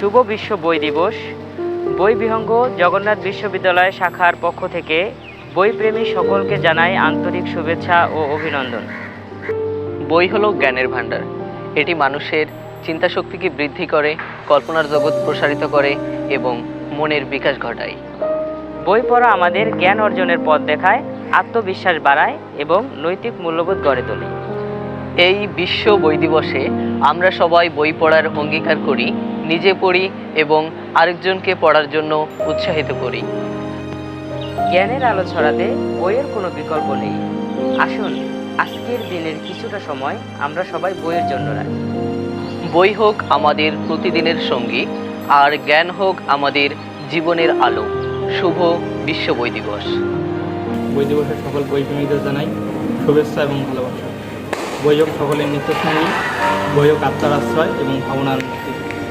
শুভ বিশ্ব বই দিবস। বই বিহঙ্গ জগন্নাথ বিশ্ববিদ্যালয় শাখার পক্ষ থেকে বইপ্রেমী সকলকে জানাই আন্তরিক শুভেচ্ছা ও অভিনন্দন। বই হলো জ্ঞানের ভাণ্ডার। এটি মানুষের চিন্তাশক্তিকে বৃদ্ধি করে, কল্পনার জগৎ প্রসারিত করে এবং মনের বিকাশ ঘটায়। বই পড়া আমাদের জ্ঞান অর্জনের পথ দেখায়, আত্মবিশ্বাস বাড়ায় এবং নৈতিক মূল্যবোধ গড়ে তোলে। এই বিশ্ব বই দিবসে আমরা সবাই বই পড়ার অঙ্গীকার করি, নিজে পড়ি এবং আরেকজনকে পড়ার জন্য উৎসাহিত করি। জ্ঞানের আলো ছড়াতে বইয়ের কোনো বিকল্প নেই। আসুন আজকের দিনের কিছুটা সময় আমরা সবাই বইয়ের জন্য রাখি। বই হোক আমাদের প্রতিদিনের সঙ্গী, আর জ্ঞান হোক আমাদের জীবনের আলো। শুভ বিশ্ব বই দিবস। বই দিবসের সকল বইপ্রেমীদের জানাই শুভেচ্ছা এবং ভালোবাসা। বই হোক সকলের নিত্যসঙ্গী, বই হোক আত্মার আশ্রয় এবং ভাবনার মুক্তি।